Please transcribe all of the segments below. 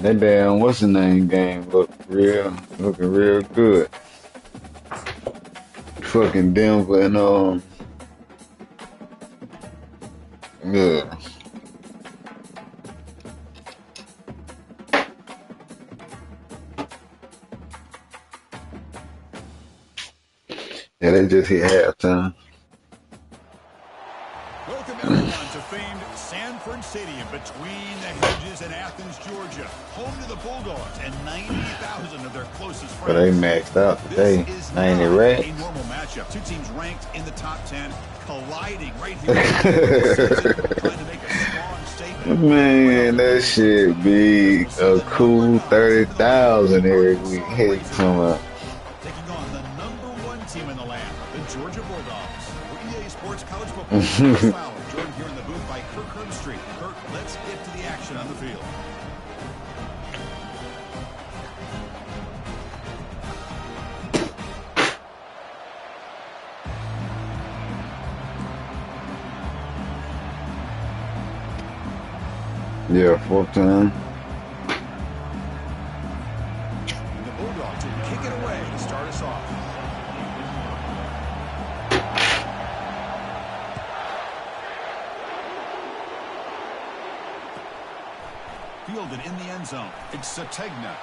That damn what's the name game looking real good. Fucking Denver and yeah. Yeah, they just hit halftime. Welcome everyone to famed Sanford Stadium between the hedges in Athens, Georgia. Home to the Bulldogs and 90,000 of their closest friends. But they maxed out today. 90 racks. A normal matchup. Two teams ranked in the top 10, colliding right here. Trying to make a strong statement. Man, that shit be a cool 30,000 every week. Heck, from a taking on the #1 team in the land, the Georgia Bulldogs. For EA Sports College Football, Fowler, joined here in the booth by Kirk Herbstreit. Kirk, let's get to the action on the field. yeah, 4 time. And the Bulldogs will kick it away to start us off. Fielded in the end zone. It's Sategna.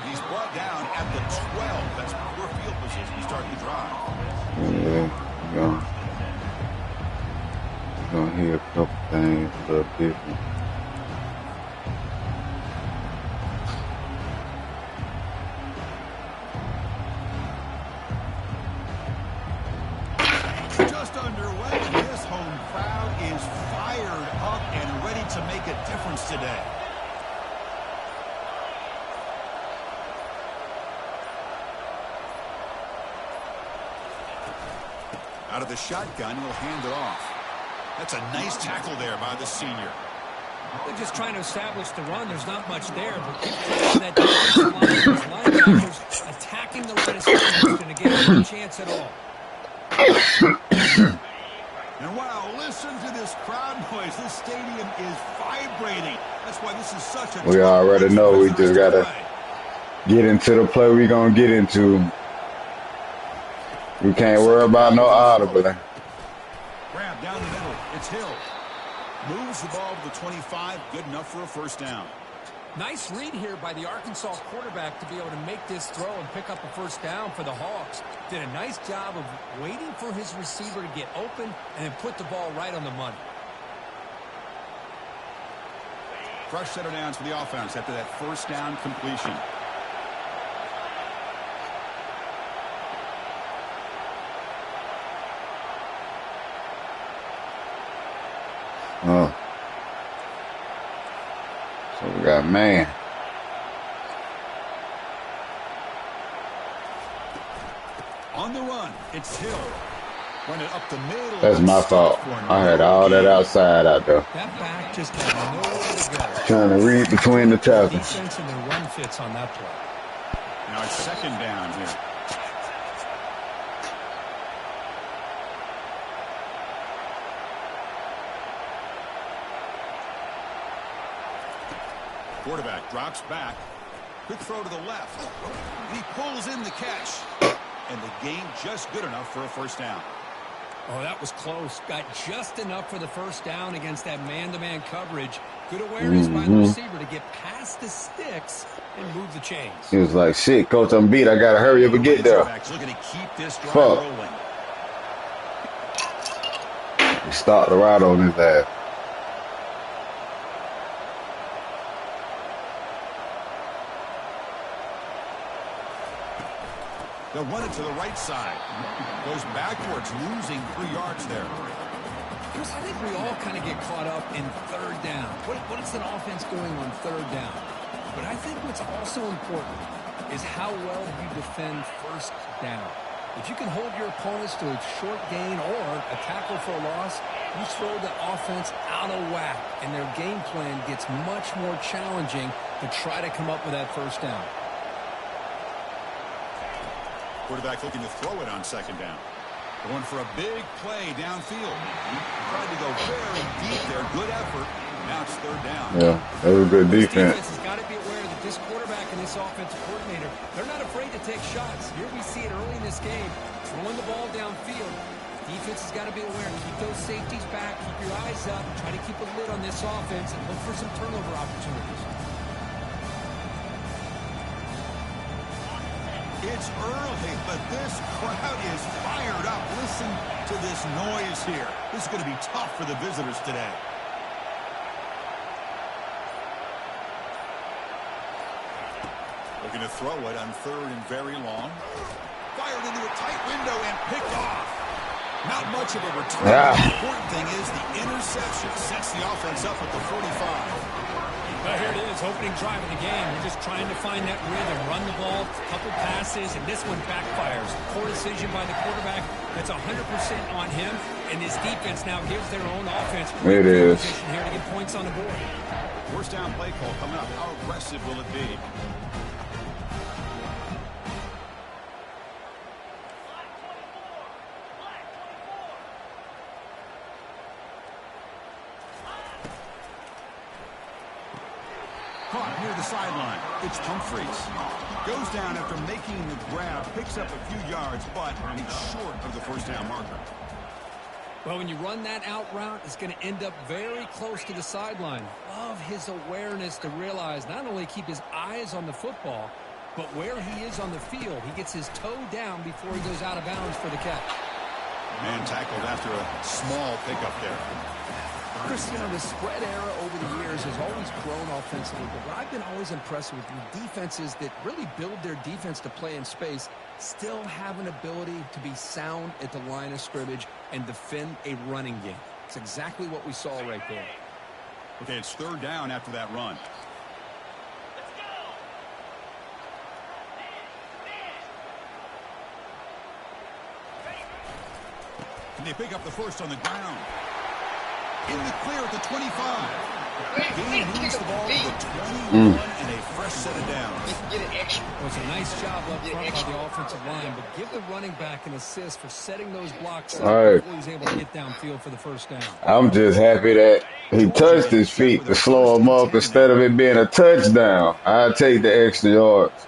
He's brought down at the 12. That's poor field position to start the drive. Yeah, gonna hear a couple things a little different. Just underway. This home crowd is fired up and ready to make a difference today. Out of the shotgun, he'll hand it off. That's a nice tackle there by the senior. They're just trying to establish the run. There's not much there, but that defensive line, linebackers attacking the line of scrimmage is going to give them no chance at all. And wow, listen to this crowd noise. This stadium is vibrating. That's why this is such a... We already know we just gotta get into the play we gonna get into. We can't worry about no audible. Grab down the middle. It's Hill. Moves the ball to the 25. Good enough for a first down. Nice read here by the Arkansas quarterback to be able to make this throw and pick up a first down for the Hawks. Did a nice job of waiting for his receiver to get open and then put the ball right on the money. Fresh set of downs for the offense after that first down completion. Oh. So we got man. On the run, it's Hill. Run it up the middle. That's my fault. I had all that outside out there. That back just had nowhere to go. Trying to read between the tackles. Defense and the run fits on that play. Now it's second down here. Quarterback drops back. Quick throw to the left. And he pulls in the catch. And the gain just good enough for a first down. Oh, that was close. Got just enough for the first down against that man-to-man coverage. Good awareness by the receiver to get past the sticks and move the chains. He was like, shit, coach, I'm beat. I got to hurry up and get there. Looking to keep this drive Fuck. rolling. He stopped the ride on his ass. They'll run it to the right side. Goes backwards, losing 3 yards there. Chris, I think we all kind of get caught up in third down. What is an offense doing on third down? But I think what's also important is how well you defend first down. If you can hold your opponents to a short gain or a tackle for a loss, you throw the offense out of whack, and their game plan gets much more challenging to try to come up with that first down. Quarterback looking to throw it on second down. Going for a big play downfield. Tried to go very deep there. Good effort. Now it's third down. Yeah, that was good This defense. defense has got to be aware that this quarterback and this offensive coordinator, they're not afraid to take shots. Here we see it early in this game, throwing the ball downfield. Defense has got to be aware. Keep those safeties back. Keep your eyes up. Try to keep a lid on this offense and look for some turnover opportunities. It's early, but this crowd is fired up. Listen to this noise here. This is going to be tough for the visitors today. Looking to throw it on third and very long. Fired into a tight window and picked off. Not much of a return. The important thing is the interception sets the offense up at the 45. Well, here it is, opening drive of the game. We're just trying to find that rhythm, run the ball, a couple passes, and this one backfires. Poor decision by the quarterback. That's 100% on him, and this defense now gives their own offense great position here to get points on the board. First down play call coming up. How aggressive will it be? Caught near the sideline. It's Humphreys. Goes down after making the grab, picks up a few yards, but it's short of the first down marker. Well, when you run that out route, it's going to end up very close to the sideline. Love his awareness to realize not only keep his eyes on the football, but where he is on the field. He gets his toe down before he goes out of bounds for the catch. Man tackled after a small pickup there. Chris, you know, the spread era over the years has always grown offensively, but what I've been always impressed with defenses that really build their defense to play in space still have an ability to be sound at the line of scrimmage and defend a running game. It's exactly what we saw right there. Okay, it's third down after that run. And they pick up the first on the ground. In the clear at the 25. Gain moves the ball to the 21 and a fresh set of downs. Well, it's a nice job up front by the offensive line, but give the running back an assist for setting those blocks up before he's able to get downfield for the first down. I'm just happy that he touched his feet to slow him up instead of it being a touchdown. I'll take the extra yards.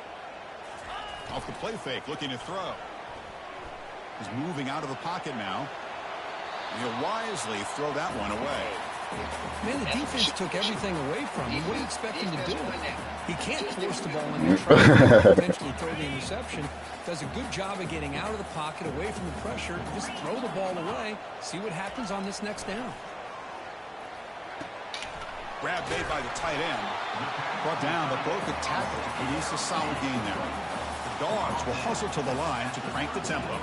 Off the play fake, looking to throw. He's moving out of the pocket now. He'll wisely throw that one away. Man, the defense took everything away from him. What do you expect him to do? He can't force the ball into trouble, potentially throw the interception. Does a good job of getting out of the pocket, away from the pressure. Just throw the ball away. See what happens on this next down. Grab made by the tight end. Brought down, but broke the tackle. He needs a solid gain there. The Dogs will hustle to the line to crank the tempo.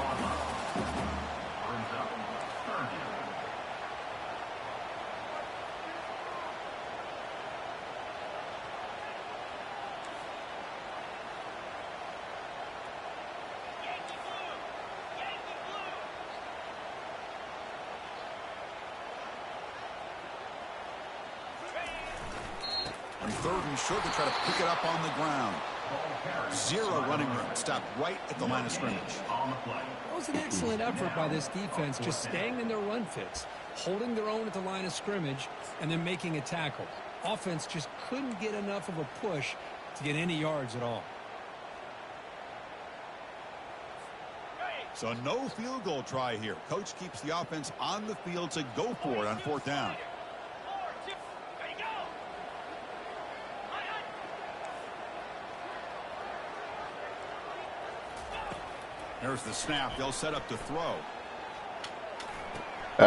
On third and short, they try to pick it up on the ground. Zero running room. Stopped right at the line of scrimmage. That was an excellent effort by this defense, just staying in their run fits, holding their own at the line of scrimmage, and then making a tackle. Offense just couldn't get enough of a push to get any yards at all. So no field goal try here. Coach keeps the offense on the field to go for it on fourth down. There's the snap. They'll set up to throw. He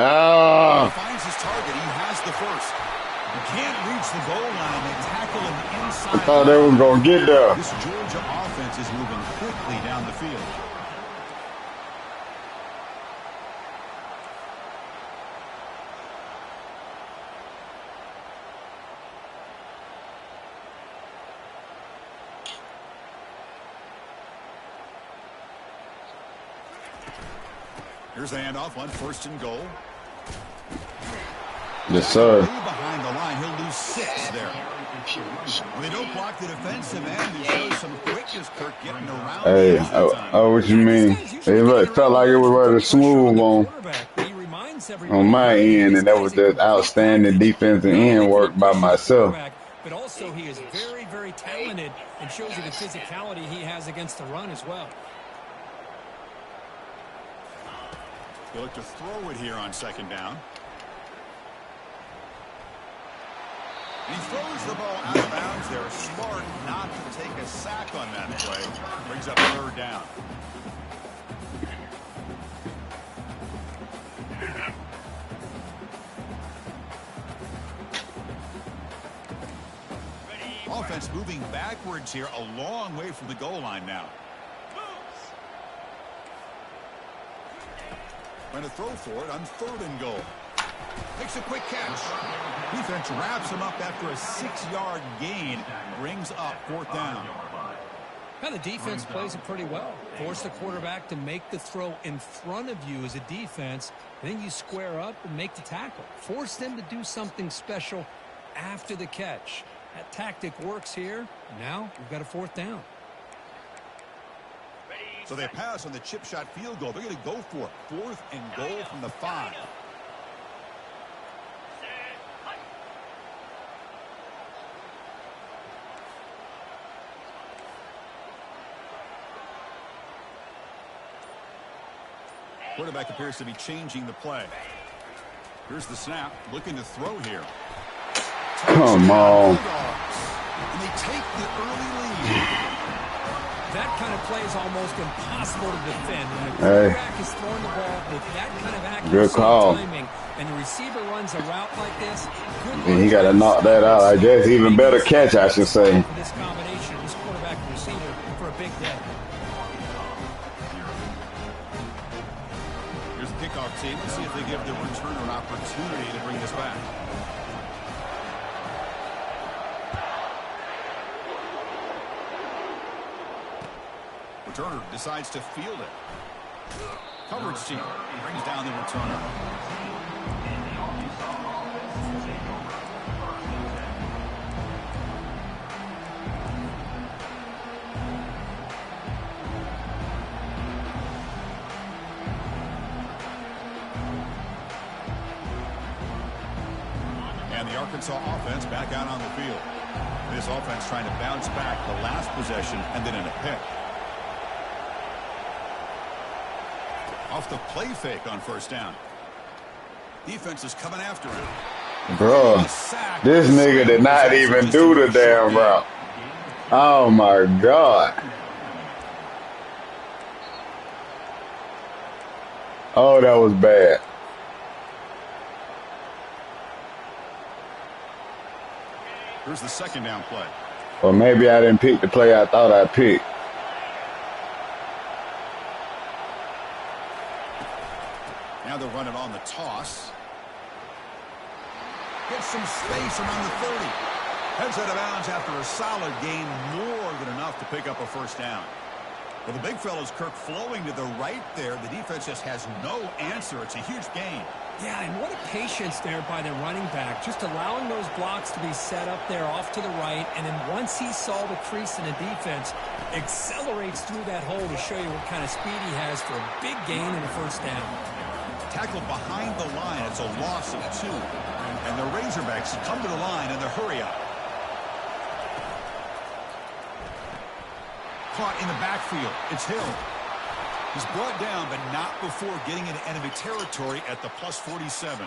finds his target. He has the first. He can't reach the goal line. They tackle him inside. I thought they were going to get there. This Georgia offense is moving quickly down the field. Here's the handoff on first and goal. Yes, sir. Behind the line, he'll lose 6 there. When they don't block the defensive end, he shows some quickness, Kirk, getting around. Hey, what you mean? It felt like it was rather smooth on. He reminds on my end, and that was just outstanding defensive end work by myself. But also he is very, very talented and shows you the physicality he has against the run as well. They look to throw it here on second down. He throws the ball out of bounds. They're smart not to take a sack on that play. Brings up third down. Offense moving backwards here, a long way from the goal line now. Going to throw for it on third and goal. Makes a quick catch. Defense wraps him up after a 6-yard gain. Brings up fourth down. Now the defense plays it pretty well. Force the quarterback to make the throw in front of you as a defense. Then you square up and make the tackle. Force them to do something special after the catch. That tactic works here. Now we've got a fourth down. So they pass on the chip shot field goal. They're going to go for it. Fourth and goal from the 5. Quarterback appears to be changing the play. Here's the snap. Looking to throw here. Come on. And they take the early lead. That kind of play is almost impossible to defend. When the quarterback is throwing the ball with that kind of accuracy and timing, and the receiver runs a route like this, and he got to knock that out. I guess even better catch, I should say. This combination, this quarterback and receiver, for a big day. Here's the kickoff team. Let's see if they give the returner an opportunity to bring this back. Returner decides to field it. Coverage team brings down the returner. And the Arkansas offense back out on the field. This offense trying to bounce back the last possession and then in a pick. Off the play fake on first down. Defense is coming after him. Bro, this nigga did not even do the damn route. Oh my God. Oh, that was bad. Here's the second down play. Or maybe I didn't pick the play I thought I picked. Now they'll run it on the toss. Gets some space around the 30. Heads out of bounds after a solid gain, more than enough to pick up a first down. Well, the big fella's Kirk flowing to the right there. The defense just has no answer. It's a huge gain. Yeah, and what a patience there by the running back, just allowing those blocks to be set up there off to the right, and then once he saw the crease in the defense, accelerates through that hole to show you what kind of speed he has for a big gain and a first down. Tackled behind the line. It's a loss of 2. And the Razorbacks come to the line in the hurry-up. Caught in the backfield. It's Hill. He's brought down, but not before getting into enemy territory at the +47.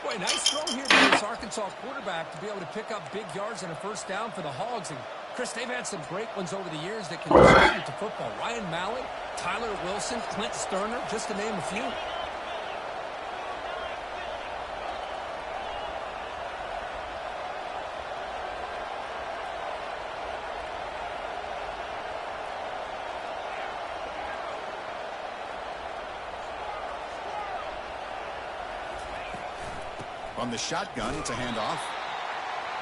Boy, nice throw here by this Arkansas quarterback to be able to pick up big yards and a first down for the Hogs. And, Chris, they've had some great ones over the years that can contribute to football. Ryan Mallett, Tyler Wilson, Clint Sterner, just to name a few. From the shotgun, it's a handoff.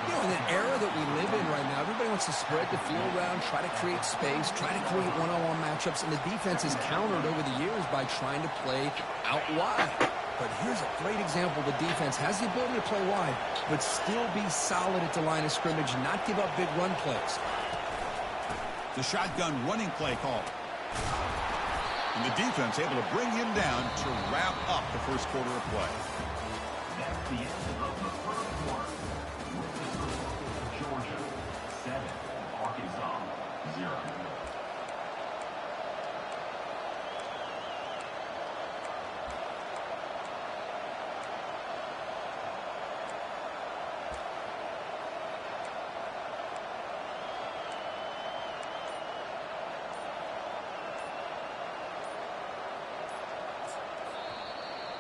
You know, in an era that we live in right now, everybody wants to spread the field around, try to create space, try to create one-on-one matchups, and the defense has countered over the years by trying to play out wide. But here's a great example. The defense has the ability to play wide, but still be solid at the line of scrimmage, not give up big run plays. The shotgun running play call. And the defense able to bring him down to wrap up the first quarter of play. That's the end of the first quarter. Georgia 7, Arkansas 0.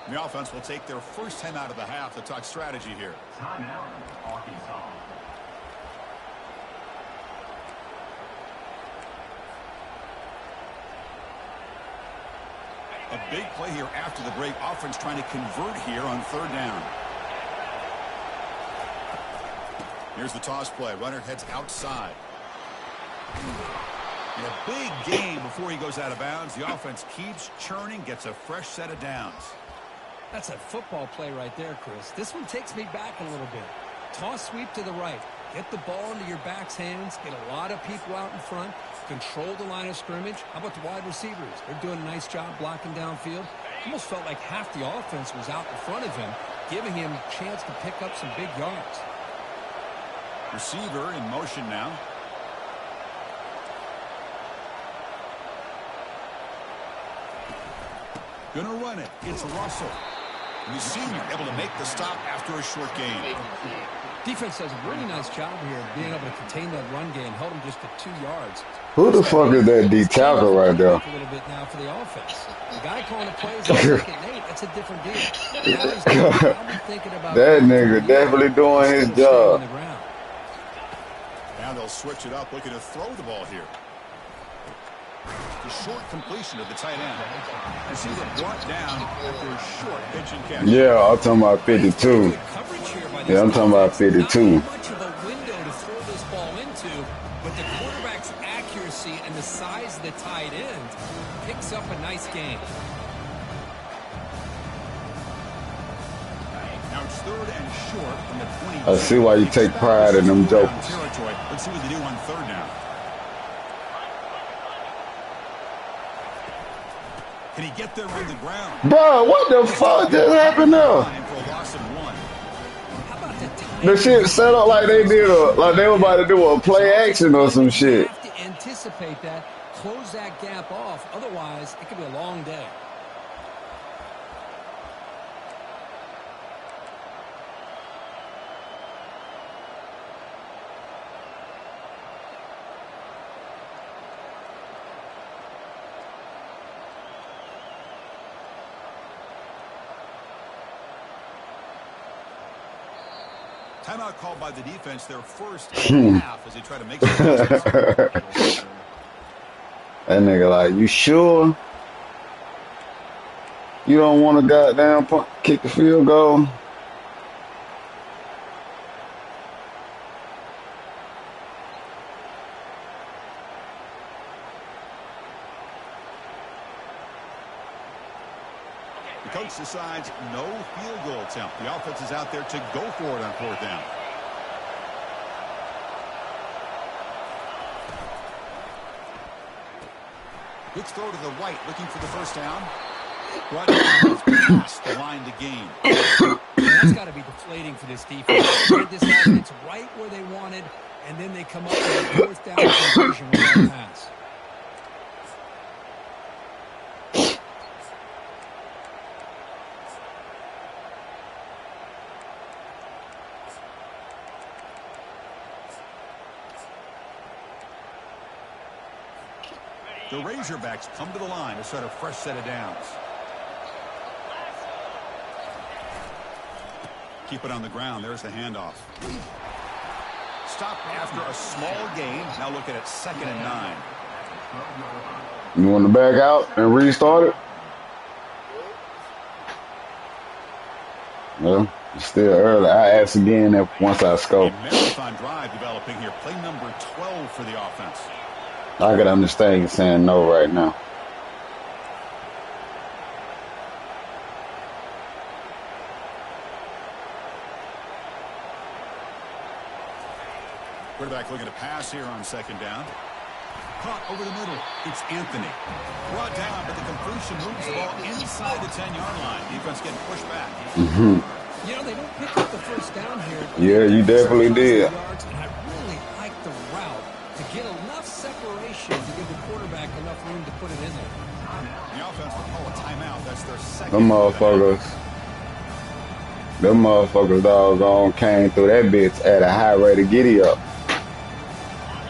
The offense will take their first 10 out of the half to talk strategy here. Timeout, Arkansas. A big play here after the break. Offense trying to convert here on third down. Here's the toss play. Runner heads outside. And a big gain before he goes out of bounds. The offense keeps churning, gets a fresh set of downs. That's a football play right there, Chris. This one takes me back a little bit. Toss sweep to the right. Get the ball into your back's hands. Get a lot of people out in front. Control the line of scrimmage. How about the wide receivers? They're doing a nice job blocking downfield. Almost felt like half the offense was out in front of him, giving him a chance to pick up some big yards. Receiver in motion now. Gonna run it. It's Russell. The senior able to make the stop after a short gain. Defense does a really nice job here of being able to contain that run game, held him just to 2 yards. Who the fuck is that D tackle right there? A little bit now for the offense. The guy calling the plays on second and 8, that's a different deal. Now he's probably thinking about that nigga definitely doing his job. Now they'll switch it up, looking to throw the ball here. The short completion of the tight end. Receiver brought down after a short pitch and catch. Yeah, I'm talking about 52. Yeah, I'm talking about 52. Not much of a window to throw this ball into, but the quarterback's accuracy and the size of the tight end picks up a nice gain. Now it's third and short from the 20. I see why you take pride in them jokes. Let's see what they do on third down. Can he get there on the ground? Bro, what the fuck just happened there? The shit set up like they did like they were about to do a play action or some shit. You have to anticipate that, close that gap off. Otherwise, it could be a long day. Timeout called by the defense, their first half as they try to make some adjustments. That nigga like, you sure? You don't want to goddamn kick the field goal? The coach decides no field goal attempt. The offense is out there to go for it on fourth down. Good throw to the right, looking for the first down. Right past the line to gain. That's got to be deflating for this defense. They had this offense right where they wanted, and then they come up with a fourth down conversion with that pass. The Razorbacks come to the line to start a fresh set of downs. Keep it on the ground. There's the handoff. Stop after a small gain. Now looking at 2nd and 9. You want to back out and restart it? Well, it's still early. I ask again if once I score. A marathon drive developing here. Play number 12 for the offense. I could understand you saying no right now. Quarterback looking to pass here on 2nd down. Caught over the middle. It's Anthony. Brought down, but the completion moves the ball inside the 10-yard line. Defense getting pushed back. You know, they don't pick up the first down here. Yeah, you definitely did. Yards, and I really like the route to get enough separation to give the quarterback enough room to put it in there. The offense will call a timeout. That's their second. Them motherfuckers doggone came through that bitch at a high rate of giddy up.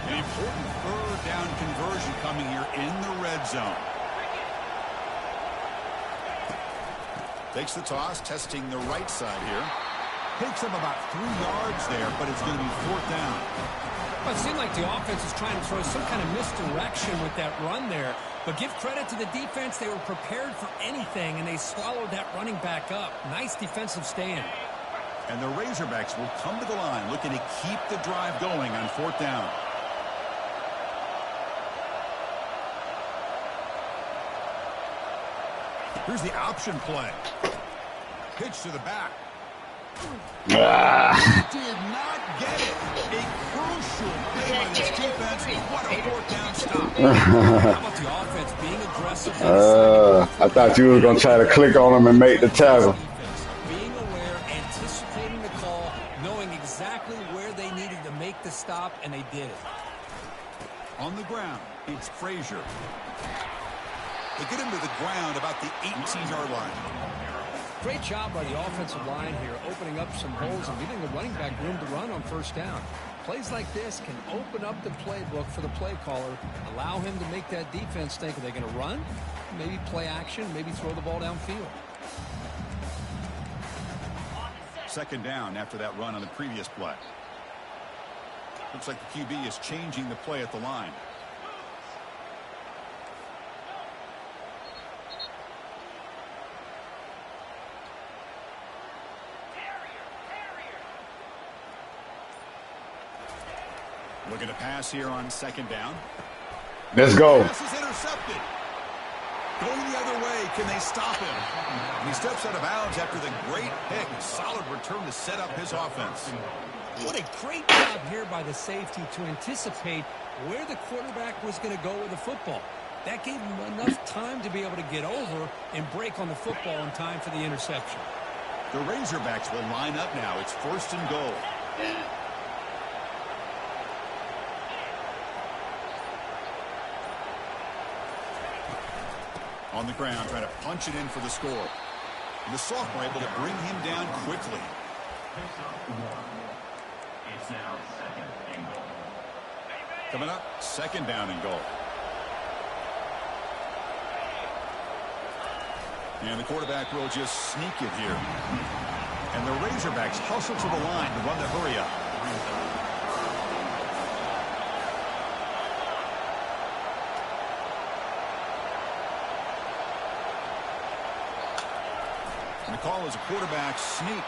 An important third down conversion coming here in the red zone. Takes the toss, testing the right side here. Picks up about 3 yards there, but it's going to be 4th down. Well, it seemed like the offense is trying to throw some kind of misdirection with that run there. But give credit to the defense. They were prepared for anything, and they swallowed that running back up. Nice defensive stand. And the Razorbacks will come to the line looking to keep the drive going on 4th down. Here's the option play. Pitch to the back. Did not get it. A crucial play by this defense. What a 4th down stop. How about the offense being aggressive? I thought you were going to try to click on him and make the tackle. Being aware, anticipating the call, knowing exactly where they needed to make the stop, and they did it. On the ground, it's Frazier. They get him to the ground about the 18-yard line. Great job by the offensive line here, opening up some holes and giving the running back room to run on 1st down. Plays like this can open up the playbook for the play caller, allow him to make that defense think, are they going to run? Maybe play action, maybe throw the ball downfield. 2nd down after that run on the previous play. Looks like the QB is changing the play at the line. Looking to pass here on 2nd down. Let's go. Pass is intercepted. Going the other way. Can they stop him? And he steps out of bounds after the great pick. Solid return to set up his offense. What a great job here by the safety to anticipate where the quarterback was going to go with the football. That gave him enough time to be able to get over and break on the football in time for the interception. The Razorbacks will line up now. It's 1st and goal. On the ground, trying to punch it in for the score. And the sophomore able to bring him down quickly. It's now 2nd and goal. Coming up, 2nd down and goal. And the quarterback will just sneak it here. And the Razorbacks hustle to the line to run the hurry up. And the call is a quarterback sneak.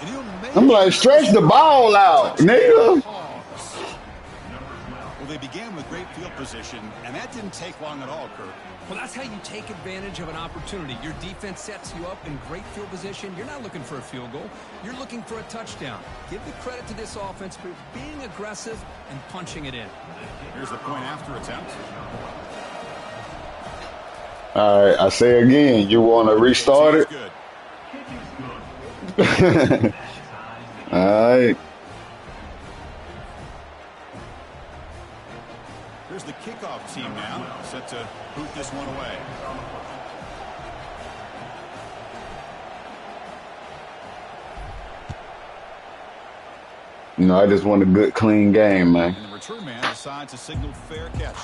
And he'll make I'm like, stretch the ball out, nigga. Well, they began with great field position, and that didn't take long at all, Kirk. Well, that's how you take advantage of an opportunity. Your defense sets you up in great field position. You're not looking for a field goal. You're looking for a touchdown. Give the credit to this offense for being aggressive and punching it in. Here's the point after attempt. All right, I say again, you want to restart it? Good. All right. Here's the kickoff team now, set to boot this one away. You know, I just want a good, clean game, man. And the return man decides to signal fair catch.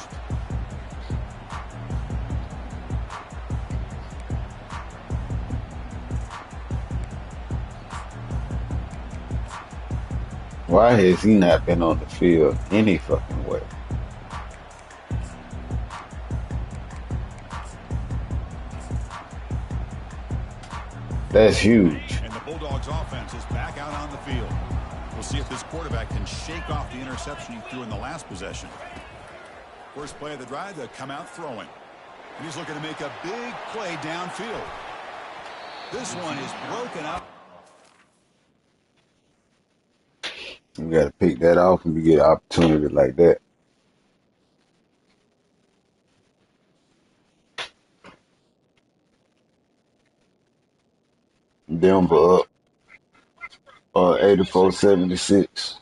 Why has he not been on the field any fucking way? That's huge. And the Bulldogs offense is back out on the field. We'll see if this quarterback can shake off the interception he threw in the last possession. First play of the drive, they come out throwing. And he's looking to make a big play downfield. This one is broken up. We got to pick that off when we get an opportunity like that. Denver up 84-76.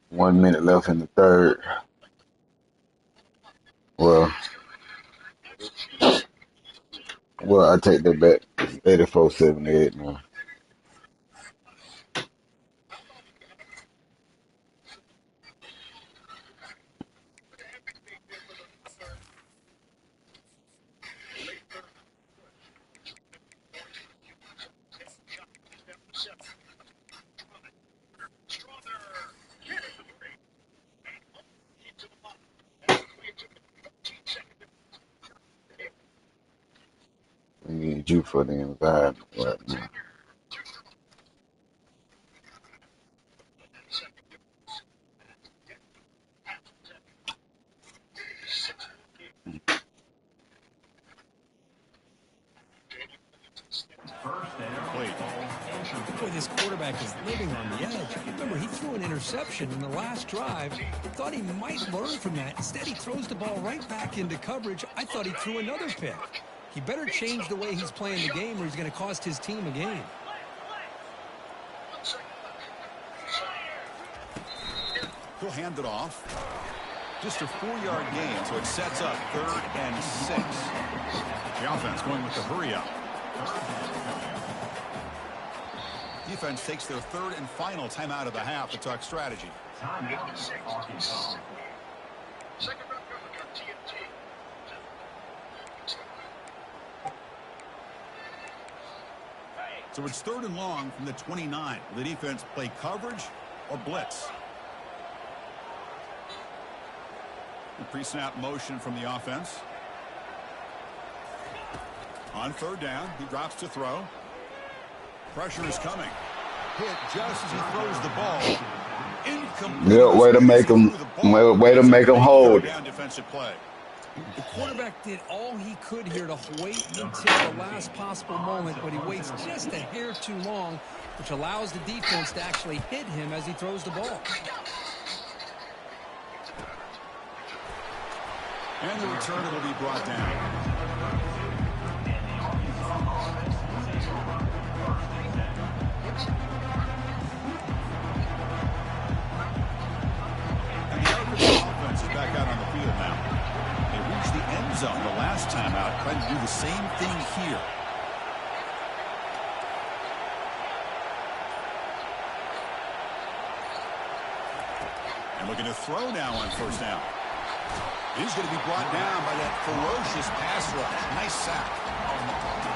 1 minute left in the third. Well, I take that back. It's 84-78 now. We need you for the environment right now. Boy, this quarterback is living on the edge. Remember, he threw an interception in the last drive. Thought he might learn from that. Instead, he throws the ball right back into coverage. I thought he threw another pick. He better change the way he's playing the game or he's going to cost his team a game. He'll hand it off. Just a 4-yard gain, so it sets up 3rd and 6. The offense going with the hurry up. Defense takes their 3rd and final timeout of the half to talk strategy. So it's 3rd and long from the 29. Will the defense play coverage or blitz? The pre-snap motion from the offense. On 3rd down, he drops to throw. Pressure is coming. Hit just as he throws the ball. Incomplete. Yeah, way to make him hold. Down defensive play. The quarterback did all he could here to wait until the last possible moment, but he waits just a hair too long, which allows the defense to actually hit him as he throws the ball. And the return will be brought down. And the Arkansas offense is back out on the field now. They reached the end zone the last time out, trying to do the same thing here. And looking to throw now on 1st down. He's going to be brought down by that ferocious pass rush. Nice sack.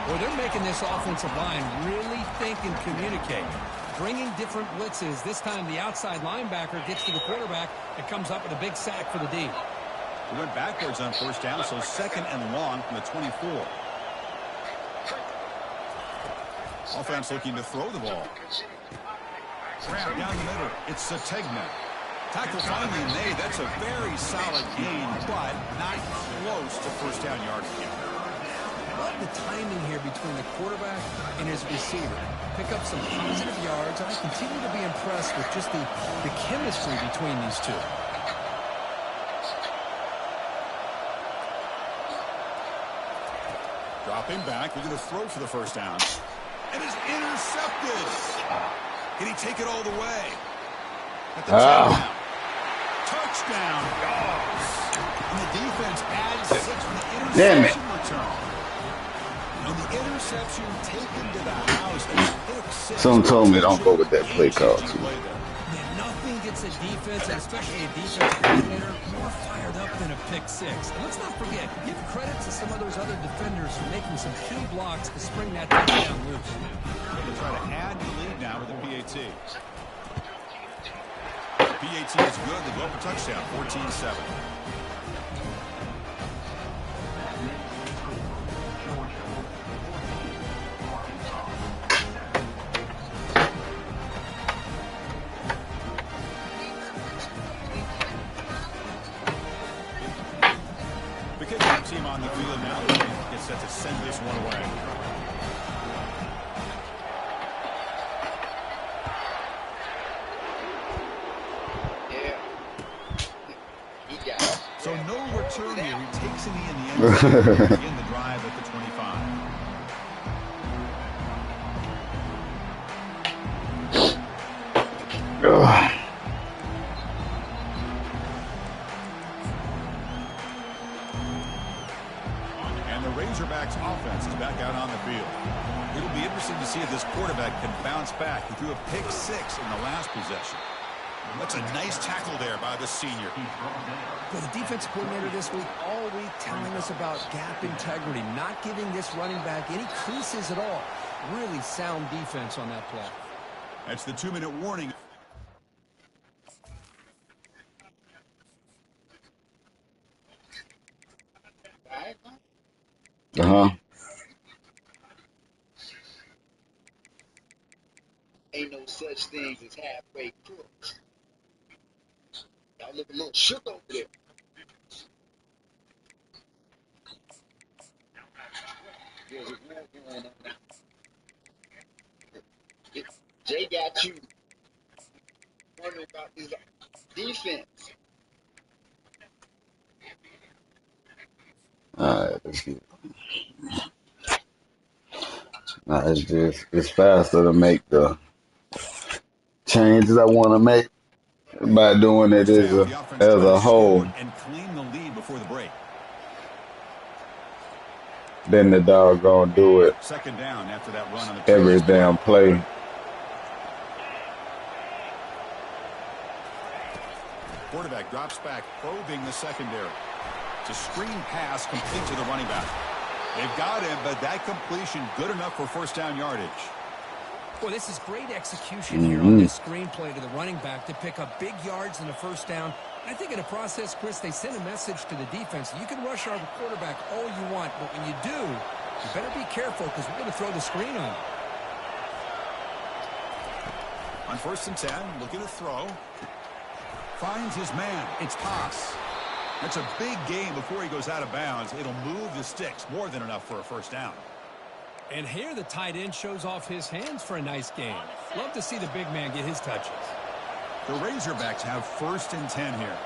Well, they're making this offensive line really think and communicate. Bringing different blitzes. This time the outside linebacker gets to the quarterback and comes up with a big sack for the D. We went backwards on 1st down, so 2nd and long from the 24. Offense looking to throw the ball. Grab down the middle. It's Sategna. Tackle finally made. That's a very solid gain, but not close to 1st down yardage. Love the timing here between the quarterback and his receiver. Pick up some positive yards. I continue to be impressed with just the chemistry between these two. Dropping back. We're going to throw for the 1st down. And it's intercepted. Can he take it all the way? At the 10 now. Touchdown, Dogs. And the defense adds 6 from the interception return. And the interception taken to the house. Pick 6. Someone told me don't go with that play call. Yeah, nothing gets a defense, and especially a defensive coordinator, more fired up than a pick 6. And let's not forget, give credit to some of those other defenders for making some key blocks to spring that touchdown loose. They'll try to add the lead now with the PAT. PAT is good. They go up a touchdown, 14-7. The kickoff team on the field now. Gets set to send this one away. So no return here. He takes it in the end zone to begin the drive at the 25. Ugh. And the Razorbacks offense is back out on the field. It'll be interesting to see if this quarterback can bounce back. He threw a pick 6 in the last possession. That's a nice tackle there by the senior. Well, the defensive coordinator this week, all week telling us about gap integrity, not giving this running back any creases at all. Really sound defense on that play. That's the 2-minute warning. Uh-huh. Ain't no such thing as halfway crooks. Y'all look a little shook over there. There's a war going on now. Jay got you wondering about his defense. Alright, let's get it's faster to make the changes I want to make by doing it as a whole and claim the lead before the break. than the doggone do it Second down after that run on the every damn play. Quarterback drops back, probing the secondary. It's a screen pass complete to the running back. They've got him, but that completion good enough for first down yardage. Well, this is great execution here on this screenplay to the running back to pick up big yards in the first down. I think in the process, Chris, they send a message to the defense. You can rush our quarterback all you want, but when you do, you better be careful because we're going to throw the screen on him. On 1st and 10, looking to throw. Finds his man. It's Haas. That's a big gain before he goes out of bounds. It'll move the sticks. More than enough for a first down. And here the tight end shows off his hands for a nice game. Love to see the big man get his touches. The Razorbacks have 1st and 10 here.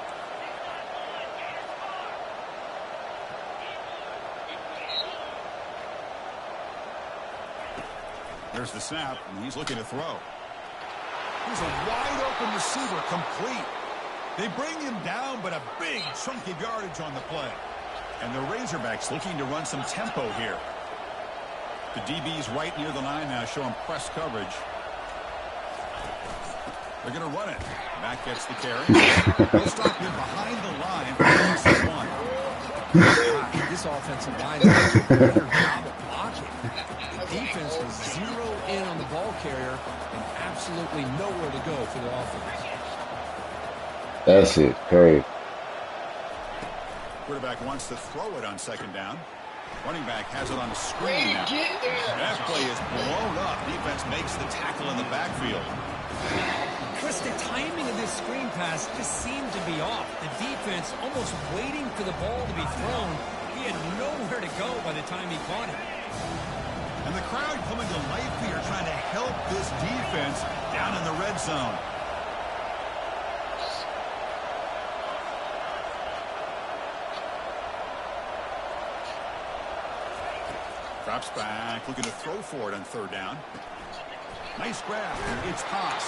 There's the snap, and he's looking to throw. Here's a wide-open receiver, complete. They bring him down, but a big chunky yardage on the play. And the Razorbacks looking to run some tempo here. The DB's right near the line now, showing press coverage. They're going to run it. Back gets the carry. They'll stop him behind the line for the 1. Gosh, this offensive line is doing a better job of blocking. The defense was 0 in on the ball carrier and absolutely nowhere to go for the offense. That's it. Hey. Quarterback wants to throw it on 2nd down. Running back has it on the screen now. That play is blown up. Defense makes the tackle in the backfield. Chris, the timing of this screen pass just seemed to be off. The defense almost waiting for the ball to be thrown. He had nowhere to go by the time he caught it. And the crowd coming to life here, trying to help this defense down in the red zone. Drops back, looking to throw for it on 3rd down. Nice grab, and it's Haas.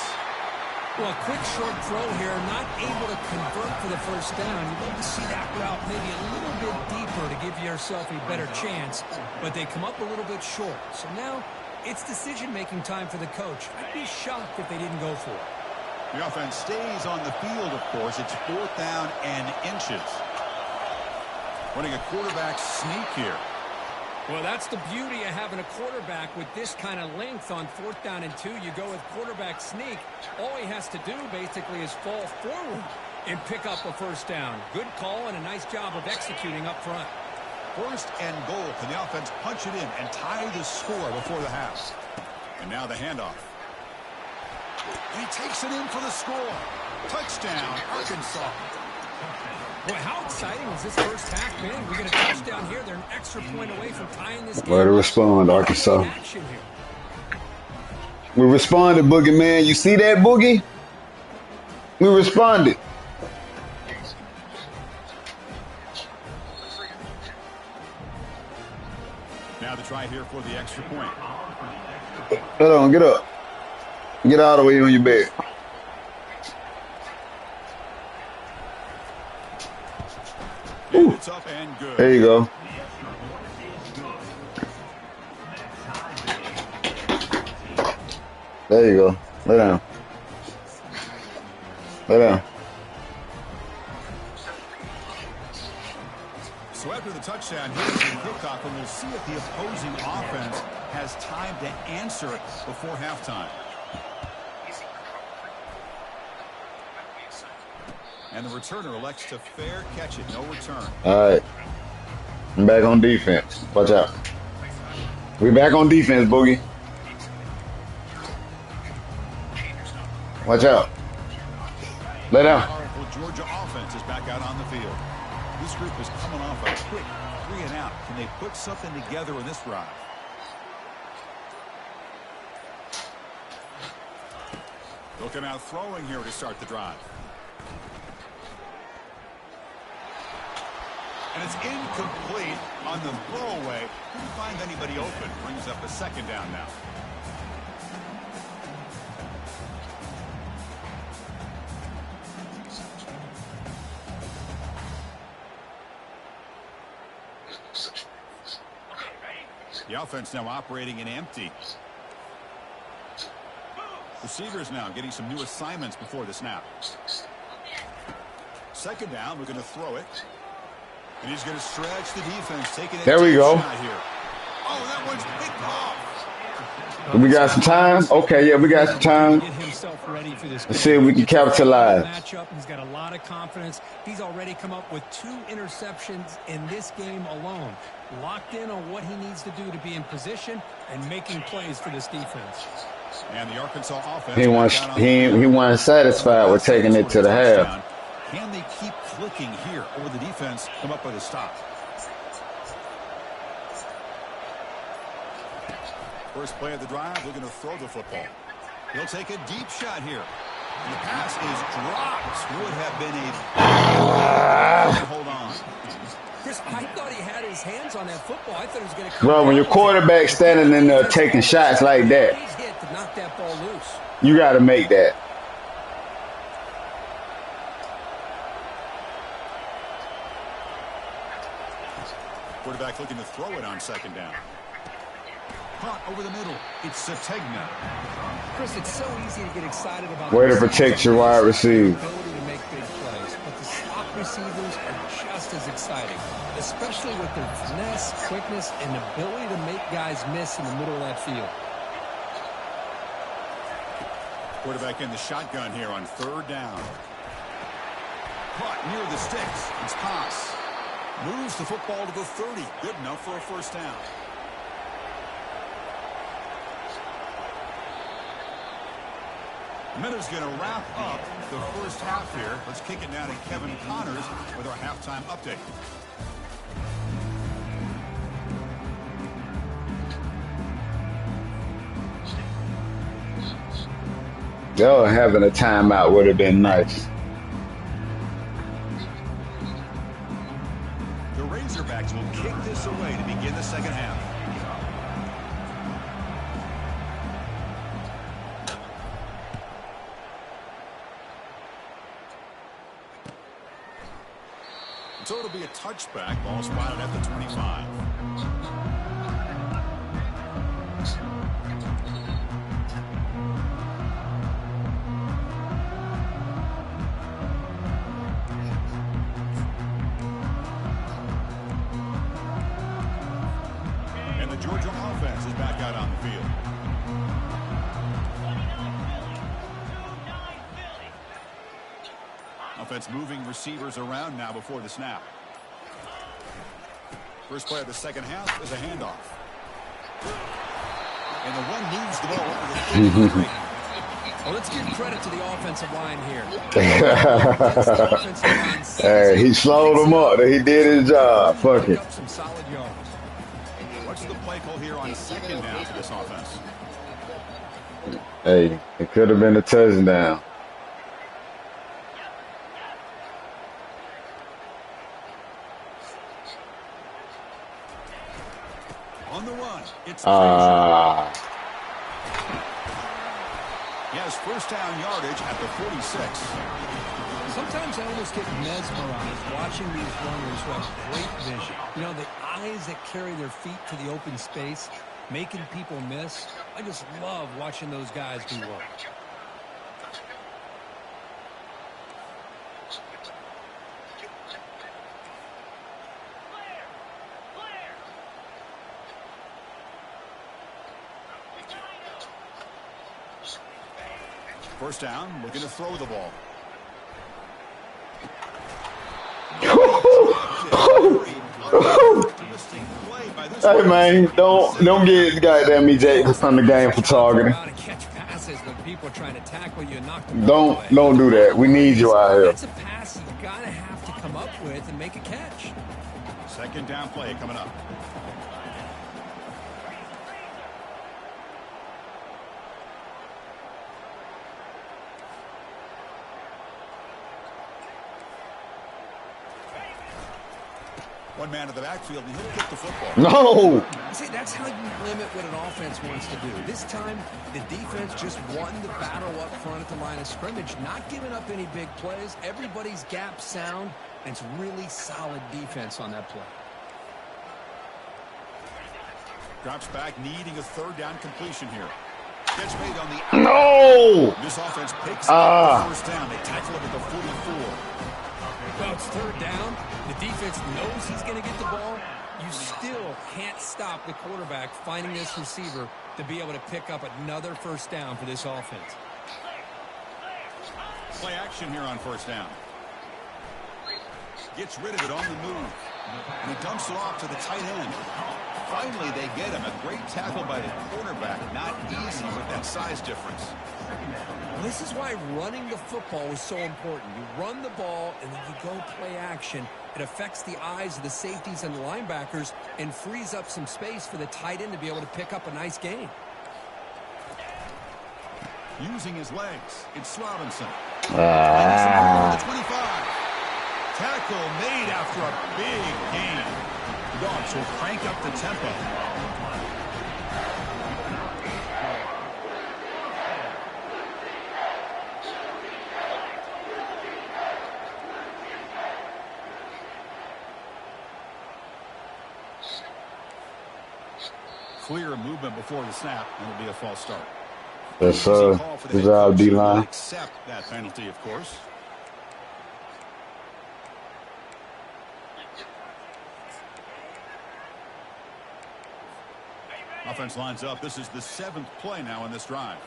Well, a quick short throw here, not able to convert for the first down. You'd love to see that route maybe a little bit deeper to give yourself a better chance, but they come up a little bit short. So now it's decision-making time for the coach. I'd be shocked if they didn't go for it. The offense stays on the field, of course. It's 4th down and inches. Running a quarterback sneak here. Well, that's the beauty of having a quarterback with this kind of length on 4th down and 2. You go with quarterback sneak. All he has to do basically is fall forward and pick up a first down. Good call and a nice job of executing up front. 1st and goal. Can the offense punch it in and tie the score before the half? And now the handoff. And he takes it in for the score. Touchdown, Arkansas. Boy, how exciting was this first half, man? We get a touchdown here. They're an extra point away from tying this game. Way to respond, Arkansas. We responded, Boogie, man. You see that, Boogie? We responded. Now the try here for the extra point. Hold on, get up. Get out of the way on your bed. And it's up and good. There you go. There you go. Lay down. Lay down. So after the touchdown, here's the kickoff, and we'll see if the opposing offense has time to answer it before halftime. And the returner elects to fair catch it. No return. All right. I'm back on defense. Watch out. We back on defense, Boogie. Watch out. Lay down. Powerful Georgia offense is back out on the field. This group is coming off a quick 3-and-out. Can they put something together in this drive? Looking out throwing here to start the drive. And it's incomplete on the throwaway. Couldn't find anybody open. Brings up a second down now. The offense now operating in empty. Receivers now getting some new assignments before the snap. Second down, we're going to throw it. And he's going to stretch the defense, taking it. There we go. Here. Oh, that one's picked off. We got some time? Okay, yeah, we got some time. Get himself ready for this. Let's see if we can capitalize. Matchup. He's got a lot of confidence. He's already come up with 2 interceptions in this game alone. Locked in on what he needs to do to be in position and making plays for this defense. And the Arkansas offense. He wasn't satisfied with taking it to the half. Can they keep clicking here, or will the defense come up with a stop? First play of the drive, they're going to throw the football. He'll take a deep shot here. And the pass is dropped. Would have been a hold on. Chris, I thought he had his hands on that football. I thought he was going to come. Bro, when your quarterback standing in there taking shots like that, Hit to knock that ball loose. you got to make that. Quarterback looking to throw it on second down. Caught over the middle. It's Sategna. Chris, it's so easy to get excited about. Way to protect your wide receiver. Ability to make big plays, but the slot receivers are just as exciting, especially with their finesse, quickness, and ability to make guys miss in the middle of that field. Quarterback in the shotgun here on third down. Caught near the sticks. It's Haas. Moves the football to the 30. Good enough for a first down. Miller's going to wrap up the first half here. Let's kick it down to Kevin Connors with our halftime update. Yo, having a timeout would have been nice. The Razorbacks will kick this away to begin the second half. So it'll be a touchback. Ball spotted at the 25. And the Georgia offense is back out on the field. Offense moving receivers around now before the snap. First play of the second half is a handoff. And the one moves the ball over the 33. Well, let's give credit to the offensive line here. Hey, he slowed him up. He did his job. Fuck it. Some solid yards. What's the play call here on second down for this offense? Hey, it could have been a touchdown. On the run, it's He has first down yardage at the 46. Sometimes I almost get mesmerized watching these runners who have great vision. You know, the eyes that carry their feet to the open space, making people miss. I just love watching those guys do work. First down, looking to throw the ball. Hey man, don't get goddamn ejected from the game for targeting. Don't do that. We need you out here. That's a pass you gotta have to come up with and make a catch. Second down play coming up. One man in the backfield, and he'll kick the football. No! See, that's how you limit what an offense wants to do. This time, the defense just won the battle up front at the line of scrimmage, not giving up any big plays. Everybody's gap sound, and it's really solid defense on that play. Drops back, needing a third down completion here. Gets made on the No! This offense picks up the first down. They tackle it at the 44. Well, it's third down. The defense knows he's going to get the ball. You still can't stop the quarterback finding this receiver to be able to pick up another first down for this offense. Play action here on first down. Gets rid of it on the move. And he dumps it off to the tight end. Finally, they get him. A great tackle by the cornerback. Not easy with that size difference. This is why running the football is so important. You run the ball, and then you go play action. It affects the eyes of the safeties and the linebackers and frees up some space for the tight end to be able to pick up a nice gain. Using his legs, it's Robinson. 25. Tackle made after a big gain. The Dogs will crank up the tempo. Clear movement before the snap, and it'll be a false start. Yes, sir. Good job, D-line. Accept that penalty, of course. Offense lines up. This is the 7th play now in this drive.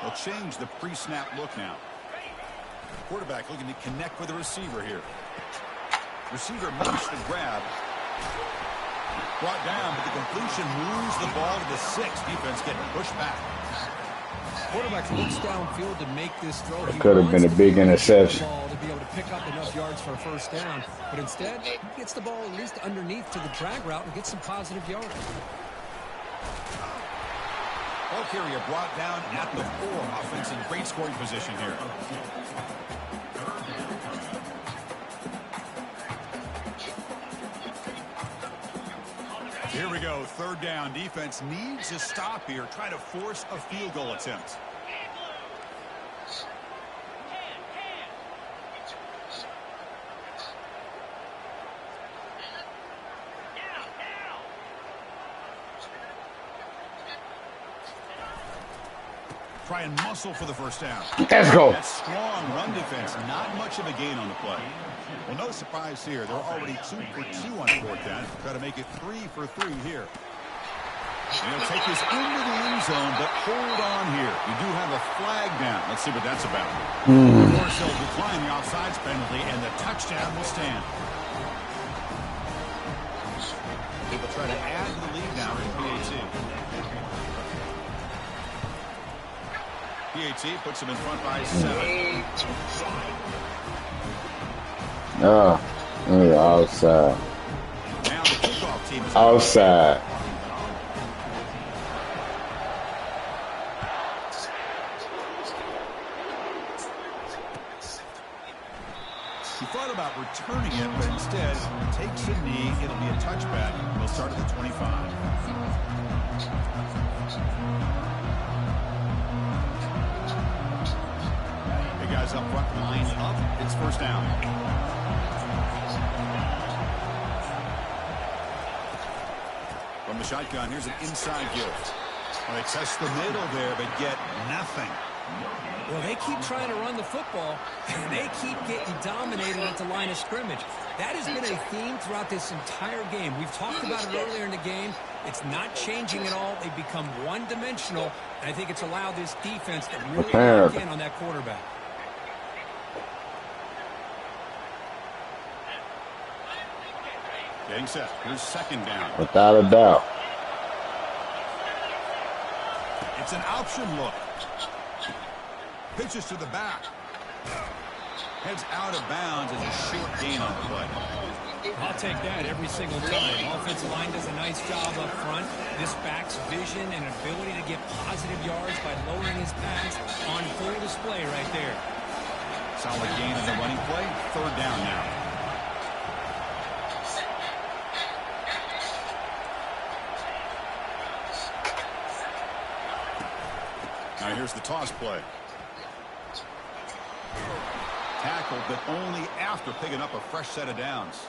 They'll change the pre-snap look now. Quarterback looking to connect with the receiver here. Receiver makes the grab. Brought down, but the completion moves the ball to the 6. Defense getting pushed back. Quarterback looks downfield to make this throw. It could have been a big interception. To be able to pick up enough yards for a first down, but instead he gets the ball at least underneath to the drag route and gets some positive yards. Ball carrier brought down at the 4. Offense in great scoring position here. Here we go, third down. Defense needs a stop here. Try to force a field goal attempt. Try and muscle for the first down. Let's go. That strong run defense, not much of a gain on the play. Well, no surprise here. They're already 2 for 2 on fourth down. Try to make it 3 for 3 here. And he'll take this into the end zone, but hold on here. We do have a flag down. Let's see what that's about. Of course, he'll decline the offsides penalty, and the touchdown will stand. They will try to add to the lead now in PAT. PAT puts him in front by 7. Outside. Now the kickoff team is Outside. He thought about returning it, but instead takes a knee. It'll be a touchback. We'll start at the 25. Big guys up front, line up. It's first down. From the shotgun, here's an inside give. Well, they test the middle there, but get nothing. Well, they keep trying to run the football, and they keep getting dominated at the line of scrimmage. That has been a theme throughout this entire game. We've talked about it earlier in the game. It's not changing at all. They've become one-dimensional, and I think it's allowed this defense to really lock in on that quarterback. Getting set. Here's second down. Without a doubt. It's an option look. Pitches to the back. Heads out of bounds as a short gain on the play. I'll take that every single time. Offensive line does a nice job up front. This back's vision and ability to get positive yards by lowering his pads on full display right there. Solid gain on the running play. Third down now. Now here's the toss play. Tackled, but only after picking up a fresh set of downs.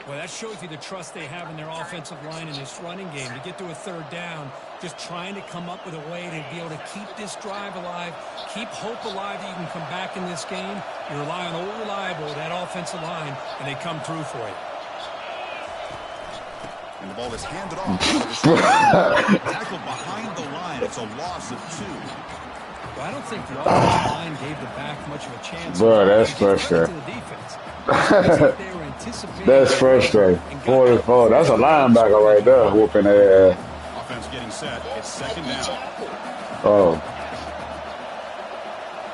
Well, that shows you the trust they have in their offensive line in this running game. To get to a third down, just trying to come up with a way to be able to keep this drive alive, keep hope alive that you can come back in this game. You rely on old reliable, that offensive line, and they come through for you. And the ball is handed off. Tackled behind the line. It's a loss of 2. Well, I don't think the offensive line gave the back much of a chance. Bro, that's frustrating. That's frustrating. 44. That's a linebacker right there whooping their ass. Offense getting set. It's second down. Oh.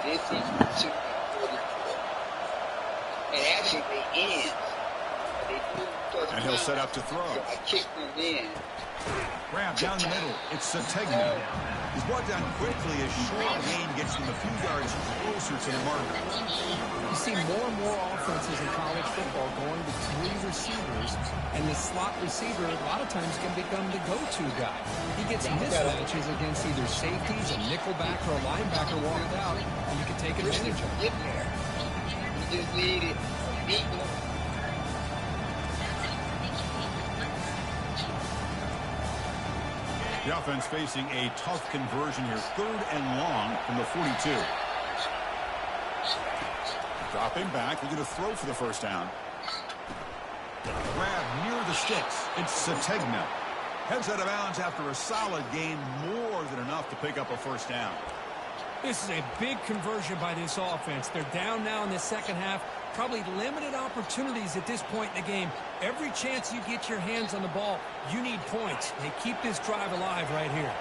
This is 2 and actually they end. And he'll set up to throw. So I kicked him in. Grab down the middle. It's Sategna. He's brought down quickly as short gain gets them a few yards closer to the marker. You see more and more offenses in college football going to 3 receivers, and the slot receiver a lot of times can become the go-to guy. He gets mismatches against either safeties, a nickelback, or a linebacker walked out, and you can take advantage of it. Get there. You just need it. Beat them. The offense facing a tough conversion here. 3rd and long from the 42. Dropping back. Looking to throw for the first down. Grab near the sticks. It's Sategna. Heads out of bounds after a solid gain. More than enough to pick up a first down. This is a big conversion by this offense. They're down now in the second half. Probably limited opportunities at this point in the game. Every chance you get your hands on the ball, you need points. They keep this drive alive right here.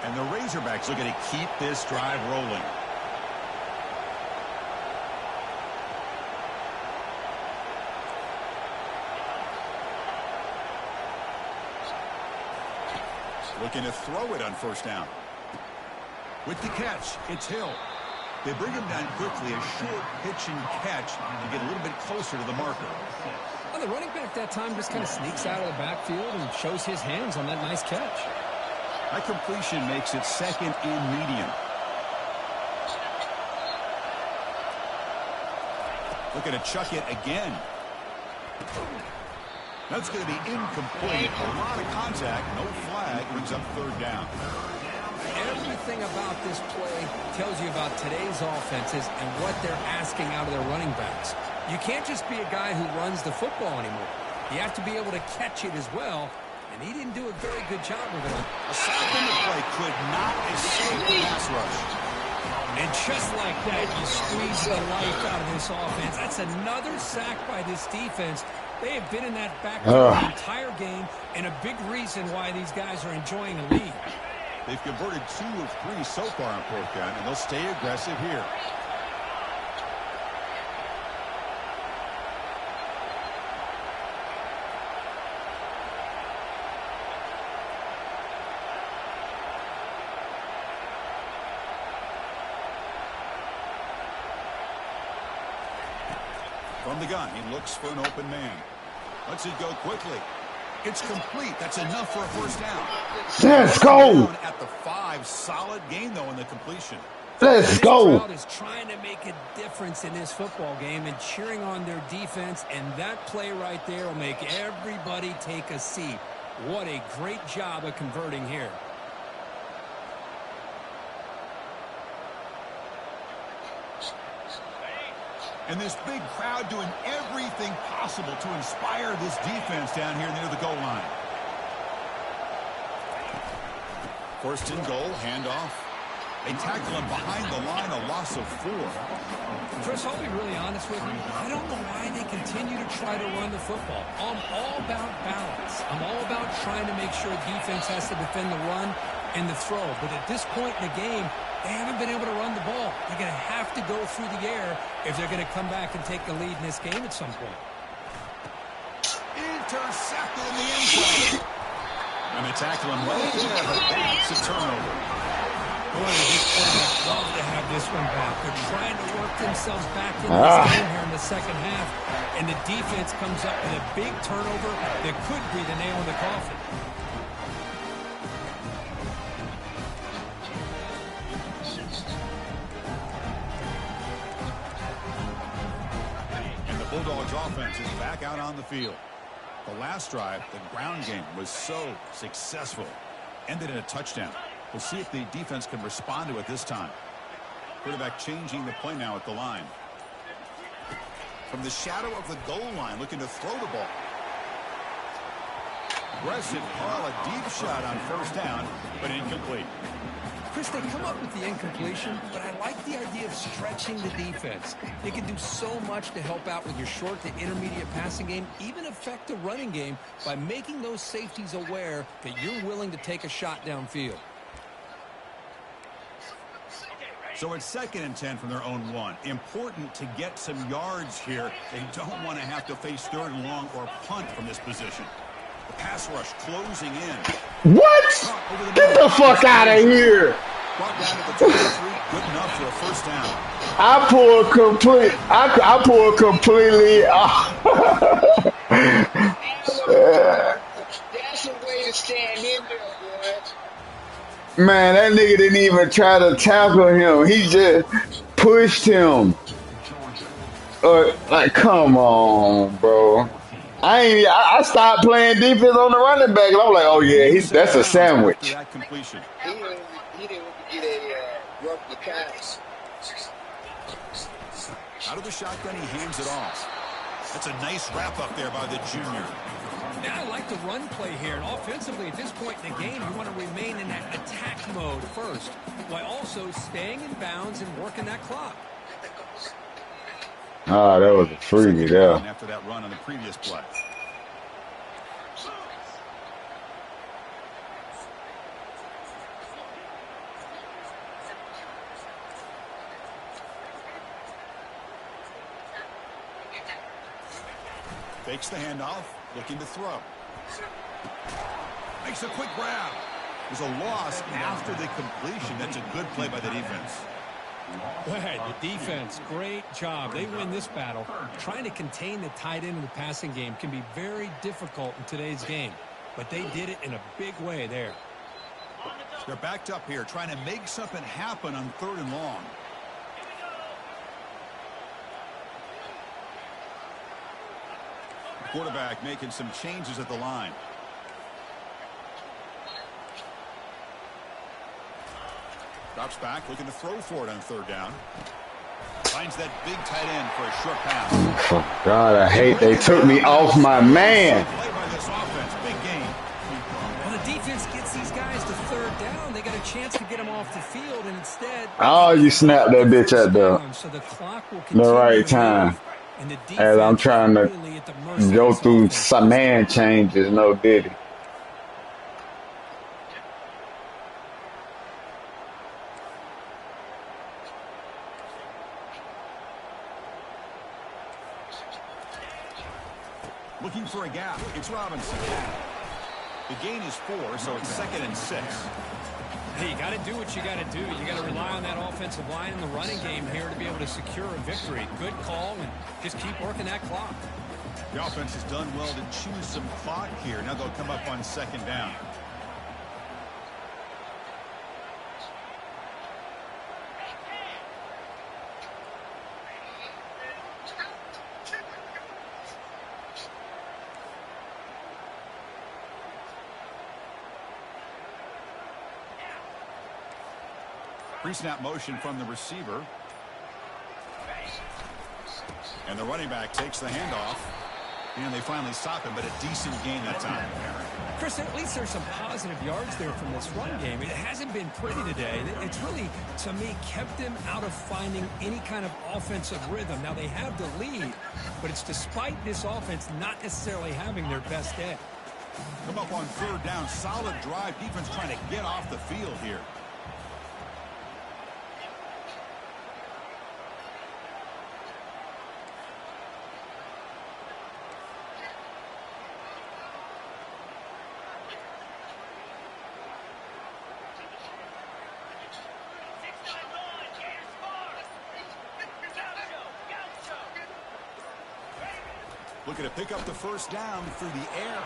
And the Razorbacks looking to keep this drive rolling. Looking to throw it on first down. With the catch, it's Hill. They bring him down quickly, a short pitch and catch to get a little bit closer to the marker. Well, the running back that time just kind of sneaks out of the backfield and shows his hands on that nice catch. That completion makes it second and medium. Looking to chuck it again. That's going to be incomplete. A lot of contact, no flag, brings up third down. Everything about this play tells you about today's offenses and what they're asking out of their running backs. You can't just be a guy who runs the football anymore. You have to be able to catch it as well, and he didn't do a very good job of it. A sack in the play could not escape the pass rush. And just like that, you squeeze the life out of this offense. That's another sack by this defense. They have been in that backfield the entire game, and a big reason why these guys are enjoying a lead. They've converted 2 of 3 so far on 4th down, and they'll stay aggressive here. From the gun, he looks for an open man. Lets it go quickly. It's complete. That's enough for a first down. Let's go. At the 5, solid gain, though, in the completion. Let's go. This crowd is trying to make a difference in this football game and cheering on their defense, and that play right there will make everybody take a seat. What a great job of converting here. And this big crowd doing everything possible to inspire this defense down here near the goal line. First and goal, handoff. They tackle him behind the line, a loss of 4. Chris, I'll be really honest with you. I don't know why they continue to try to run the football. I'm all about balance. I'm all about trying to make sure defense has to defend the run and the throw. But at this point in the game, they haven't been able to run the ball. They're going to have to go through the air if they're going to come back and take the lead in this game at some point. Intercepted in the end zone. And they tackle him right there, but that's a turnover. Boy, this team would love to have this one back. They're trying to work themselves back into this game here in the second half. And the defense comes up with a big turnover that could be the nail in the coffin. Bulldogs offense is back out on the field. The last drive, the ground game, was so successful. Ended in a touchdown. We'll see if the defense can respond to it this time. Quarterback changing the play now at the line. From the shadow of the goal line, looking to throw the ball. Aggressive call, a deep shot on first down, but incomplete. Chris, they come up with the incompletion, but I like the idea of stretching the defense. They can do so much to help out with your short to intermediate passing game, even affect the running game by making those safeties aware that you're willing to take a shot downfield. So it's 2nd and 10 from their own 1. Important to get some yards here. They don't want to have to face 3rd and long or punt from this position. The pass rush closing in. What? Get the fuck out of here. Brought down at the 23. Good enough for a first down. I pulled completely That's a way to stand in there, boy. Man, that nigga didn't even try to tackle him. He just pushed him. Like, come on, bro. I stopped playing defense on the running back, and I'm like, oh yeah, that's a sandwich. He didn't get a rough the pass. Out of the shotgun, he hands it off. That's a nice wrap up there by the junior. Yeah, I like the run play here. And offensively, at this point in the game, you want to remain in that attack mode first, while also staying in bounds and working that clock. Ah, that was a freebie there. After that run on the previous play. Fakes the handoff, looking to throw. Makes a quick grab. There's a loss after the completion. That's a good play by the defense. Good, the defense, great job. They win this battle. Trying to contain the tight end in the passing game can be very difficult in today's game, but they did it in a big way there. They're backed up here, trying to make something happen on 3rd and long. Quarterback making some changes at the line. Drops back, looking to throw for it on 3rd down. Finds that big tight end for a short pass. Oh, God, I hate they took me off my man. Play by this offense, big gain. Well, the defense gets these guys to 3rd down. They got a chance to get them off the field, and instead... Oh, you snapped that bitch at so the clock will the right time. And the As I'm trying to go through some man changes, no diddy. Looking for a gap. It's Robinson. The gain is 4, so it's 2nd and 6. Hey, you got to do what you got to do. You got to rely on that offensive line in the running game here to be able to secure a victory. Good call, and just keep working that clock. The offense has done well to choose some clock here. Now they'll come up on second down. Pre-snap motion from the receiver. And the running back takes the handoff. And they finally stop him, but a decent gain that time. Chris, at least there's some positive yards there from this run game. It hasn't been pretty today. It's really, to me, kept them out of finding any kind of offensive rhythm. Now, they have the lead, but it's despite this offense not necessarily having their best day. Come up on third down. Solid drive. Defense trying to get off the field here. Looking to pick up the first down through the air.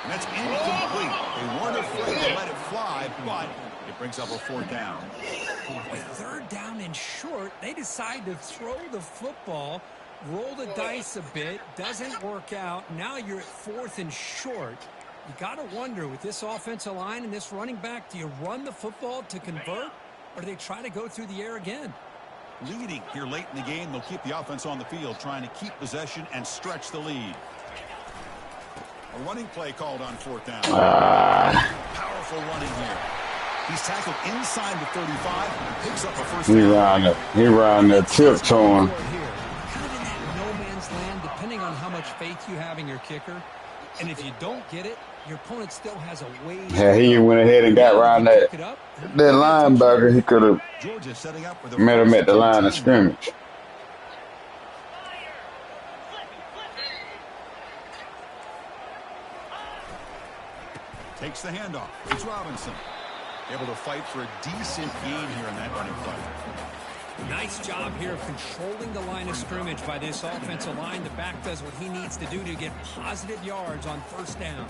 And that's incomplete. They weren't afraid to let it fly, but it brings up a fourth down. With third down and short, they decide to throw the football, roll the dice a bit, doesn't work out. Now you're at fourth and short. You got to wonder, with this offensive line and this running back, do you run the football to convert, or do they try to go through the air again? Leading here late in the game, they'll keep the offense on the field, trying to keep possession and stretch the lead. A running play called on fourth down. Powerful running here. He's tackled inside the 35 and picks up a first down. He around there tiptoeing. Kind of in that no man's land, depending on how much faith you have in your kicker. And if you don't get it, your opponent still has a ways. Yeah, he went ahead and got around that linebacker. He could have met him at the line of scrimmage. Takes the handoff. It's Robinson. Able to fight for a decent gain here in that running play. Nice job here of controlling the line of scrimmage by this offensive line. The back does what he needs to do to get positive yards on first down.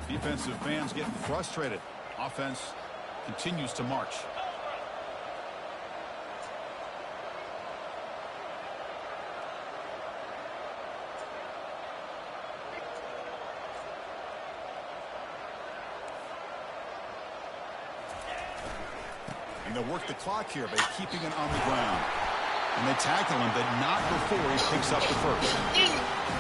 Defensive fans getting frustrated. Offense continues to march. And they'll work the clock here by keeping it on the ground. And they tackle him, but not before he picks up the first.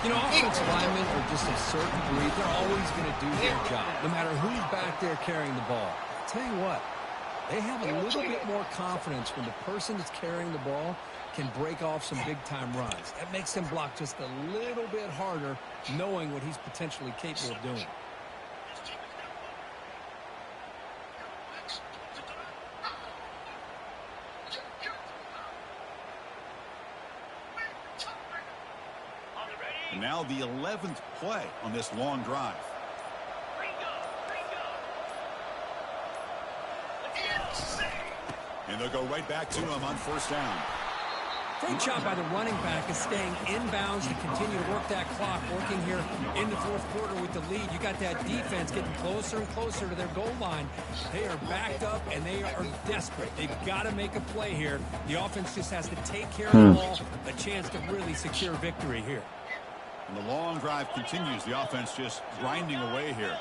You know, offensive linemen are just a certain breed. They're always going to do their job, no matter who's back there carrying the ball. I'll tell you what, they have a little bit more confidence when the person that's carrying the ball can break off some big-time runs. That makes them block just a little bit harder, knowing what he's potentially capable of doing. And now the 11th play on this long drive. And they'll go right back to him on first down. Great job by the running back is staying inbounds to continue to work that clock, working here in the fourth quarter with the lead. You got that defense getting closer and closer to their goal line. They are backed up, and they are desperate. They've got to make a play here. The offense just has to take care of the ball, a chance to really secure victory here. And the long drive continues. The offense just grinding away here.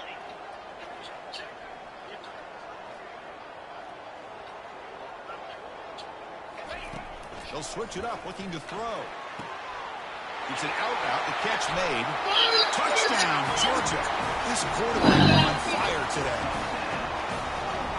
They'll switch it up, looking to throw. It's an out. The catch made. Touchdown, Georgia. This quarterback on fire today.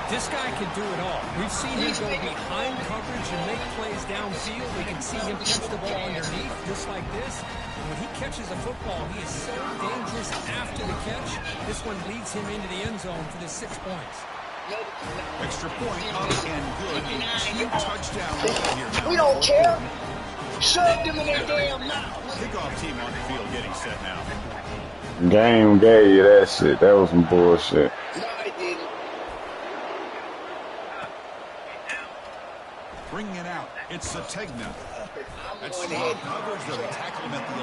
This guy can do it all. We've seen him go behind coverage and make plays downfield. We can see him catch the ball underneath, just like this. When he catches a football, he is so dangerous after the catch. This one leads him into the end zone for the 6 points. Extra point up and good. Team touchdown here. We don't care. Shove them in their damn mouth. Kickoff team on the field getting set now. Game gave you that shit. That was some bullshit. No, I didn't. It's Sategna. That's strong coverage, though. They tackled him at the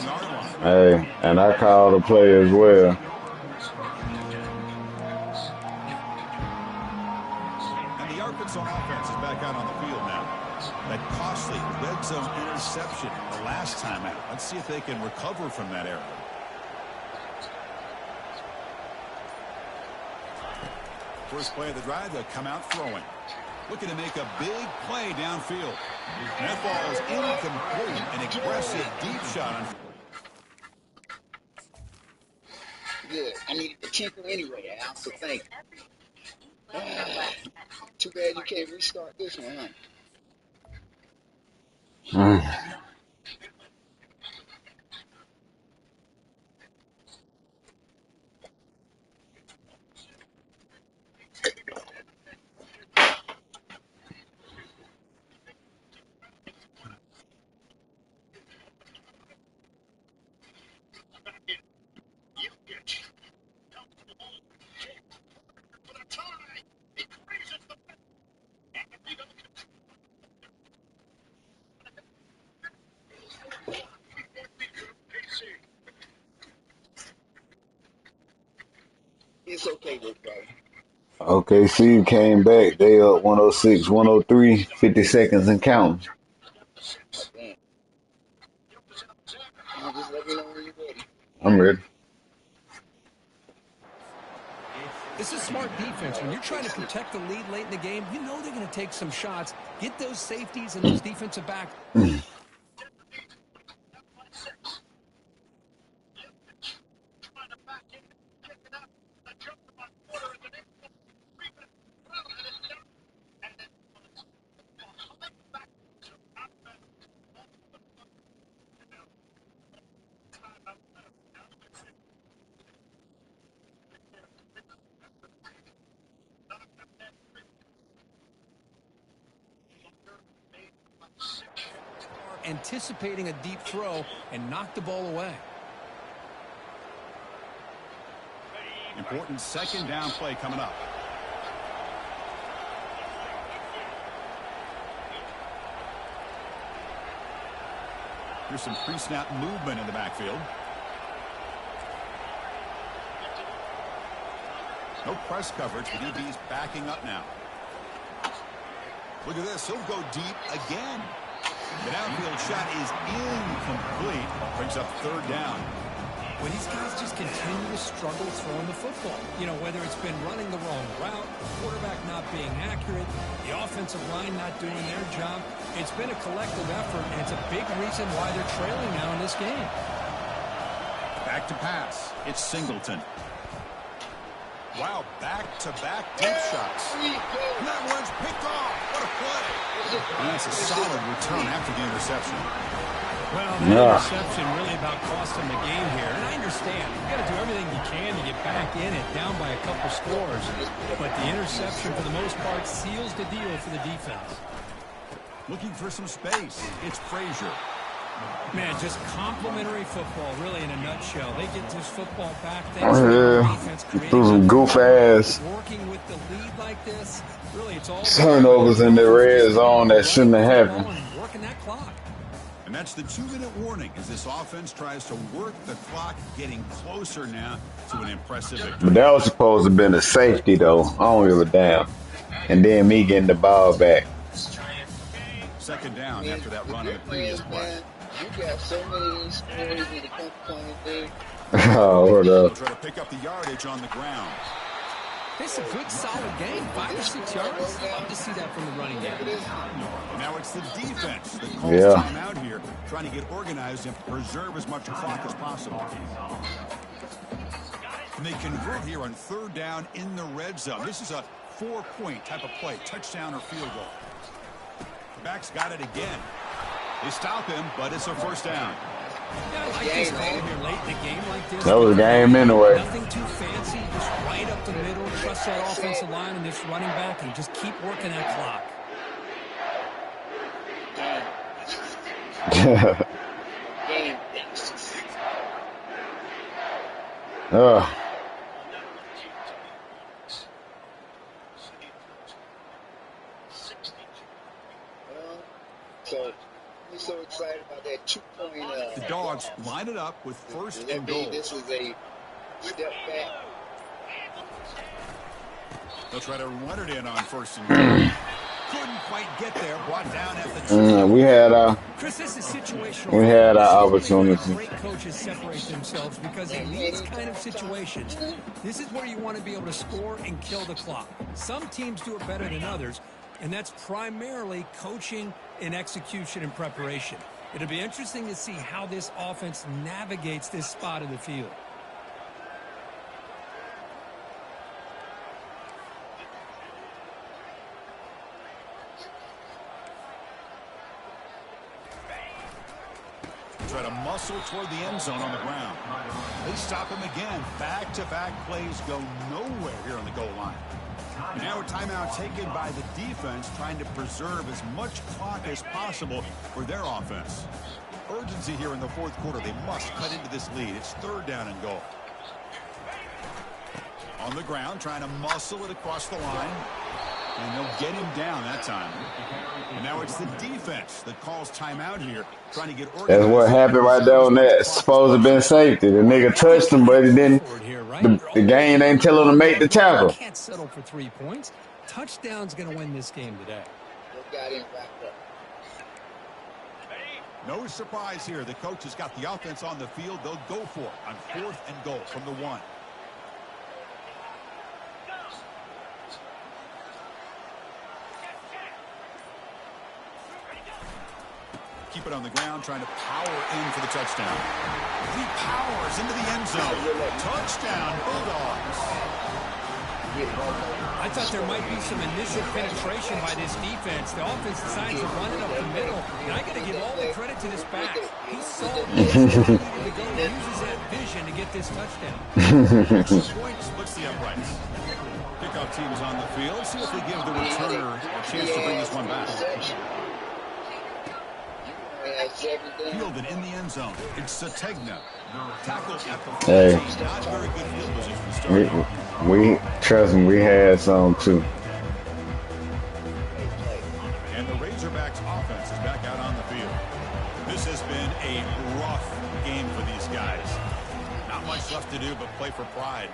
11-yard line. Hey, and I called the play as well. And the Arkansas offense is back out on the field now. That costly red zone interception the last time out. Let's see if they can recover from that error. First play of the drive, they'll come out throwing. Looking to make a big play downfield. And that ball is incomplete. An aggressive deep shot. Good. I needed the tinkle anyway, Al, so thank you. Too bad you can't restart this one, huh? It's okay, little brother. OKC came back. They up 106, 103, 50 seconds and counting. Damn. Just let me know when you're ready. I'm ready. This is smart defense. When you're trying to protect the lead late in the game, you know they're going to take some shots. Get those safeties and those defensive backs. Anticipating a deep throw and knock the ball away. Important second down play coming up. Here's some pre-snap movement in the backfield. No press coverage. The DB's backing up now. Look at this. He'll go deep again. The downfield shot is incomplete. Brings up third down. When these guys just continue to struggle throwing the football, you know, whether it's been running the wrong route, the quarterback not being accurate, the offensive line not doing their job, it's been a collective effort, and it's a big reason why they're trailing now in this game. Back to pass. It's Singleton. Wow, back-to-back deep shots. And that one's picked off. What a play. And that's a solid return after the interception. Well, the interception really about cost them the game here. And I understand. You've got to do everything you can to get back in it, down by a couple scores. But the interception, for the most part, seals the deal for the defense. Looking for some space. It's Frazier. Man, just complimentary football, really, in a nutshell. They get this football back. Threw some goof ass Working with the lead like this, really, it's all turnovers in the red zone that shouldn't have happened. Working that clock. And that's the 2-minute warning as this offense tries to work the clock, getting closer now to an impressive victory. But that was supposed to have been a safety, though. I don't give a damn. And then me getting the ball back. Second down after that run on the previous play. You got so many stories in the playing thing. Oh, what up? Try to pick up the yardage on the ground. It's a good, solid game. 5 or 6 yards. Love to see that from the running game. Now it's the defense that calls time out here, trying to get organized and preserve as much clock as possible. And they convert here on third down in the red zone. This is a 4-point type of play, touchdown or field goal. The back's got it again. They stop him, but it's a first down. Yeah, I like this call here late in a game like this. That was a game anyway. Nothing too fancy, just right up the middle. Trust that offensive line and this running back and just keep working that clock. line it up with first Let and me, goal. this is a step back. They'll try to run it in on first and goal. Couldn't quite get there. Brought down at the 2. We had Chris, this is situational. we had our This is really where opportunity. great coaches separate themselves because in these kind of situations, this is where you want to be able to score and kill the clock. Some teams do it better than others, and that's primarily coaching and execution and preparation. It'll be interesting to see how this offense navigates this spot in the field. Try to muscle toward the end zone on the ground. They stop him again. Back-to-back plays go nowhere here on the goal line. Now a timeout taken by the defense, trying to preserve as much clock as possible for their offense. Urgency here in the fourth quarter. They must cut into this lead. It's 3rd down and goal. On the ground, trying to muscle it across the line. And they'll get him down that time. And now it's the defense that calls timeout here, trying to get organized. That's what happened right there on that supposed to have been safety. The nigga touched him, but he didn't. The game ain't telling him to make the tackle. Can't settle for 3 points. Touchdown's going to win this game today. They got him wrapped up. No surprise here. The coach has got the offense on the field. They'll go for it on 4th and goal from the 1. Keep it on the ground, trying to power in for the touchdown. He powers into the end zone. Touchdown, Bulldogs. I thought there might be some initial penetration by this defense. The offense decides to run it up the middle, and I got to give all the credit to this back. He saw this where he needed to go, uses that vision to get this touchdown. Point splits the uprights. Kickoff team is on the field. See if they give the returner a chance to bring this one back. Fielded in the end zone. It's Sategna. Tackle at the Hey. Not very good field position to start. We trust me, we had some too. And the Razorbacks offense is back out on the field. This has been a rough game for these guys. Not much left to do but play for pride.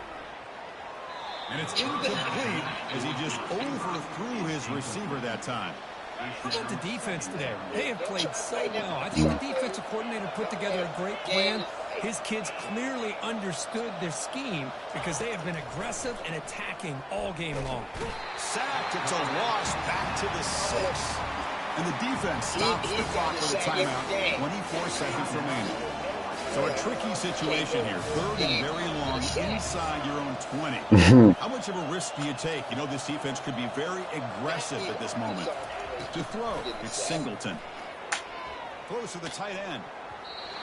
And it's incomplete as he just overthrew his receiver that time. How about the defense today? They have played so well. I think the defensive coordinator put together a great plan. His kids clearly understood their scheme because they have been aggressive and attacking all game long. Sacked. It's a loss back to the 6. And the defense stops the clock with a timeout. 24 seconds remaining. So a tricky situation here. 3rd and very long inside your own 20. How much of a risk do you take? You know this defense could be very aggressive at this moment. To throw, it's Singleton. Throws to the tight end.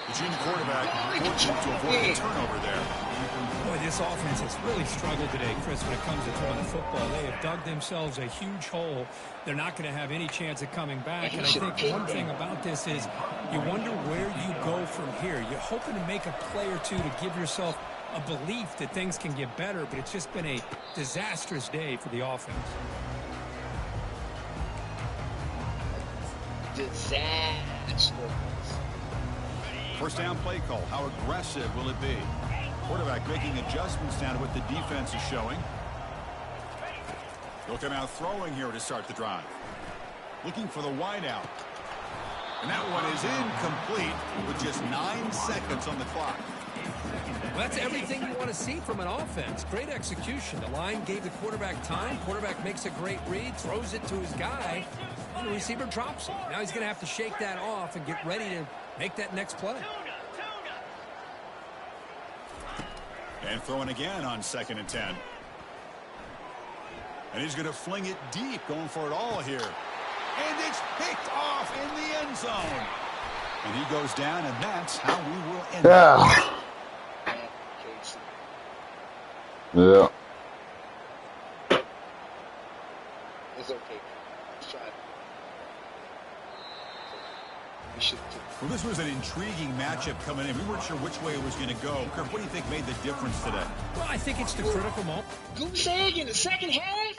The junior quarterback fortunate to avoid the turnover there. Boy, this offense has really struggled today, Chris, when it comes to throwing the football. They have dug themselves a huge hole. They're not going to have any chance of coming back. And I think one thing about this is you wonder where you go from here. You're hoping to make a play or two to give yourself a belief that things can get better, but it's just been a disastrous day for the offense. Disaster. First down play call. How aggressive will it be? Quarterback making adjustments down to what the defense is showing. They'll come out throwing here to start the drive. Looking for the wide out. And that one is incomplete with just 9 seconds on the clock. Well, that's everything you want to see from an offense. Great execution. The line gave the quarterback time. Quarterback makes a great read, throws it to his guy, and the receiver drops it. Now he's going to have to shake that off and get ready to make that next play. And throwing again on 2nd and 10. And he's going to fling it deep, going for it all here. And it's picked off in the end zone. And he goes down, and that's how we will end it. Yeah. It's okay. Let's try it. We should. Well, this was an intriguing matchup coming in. We weren't sure which way it was going to go. Kirk, what do you think made the difference today? Well, I think it's the critical moment. Goose egg in the second half?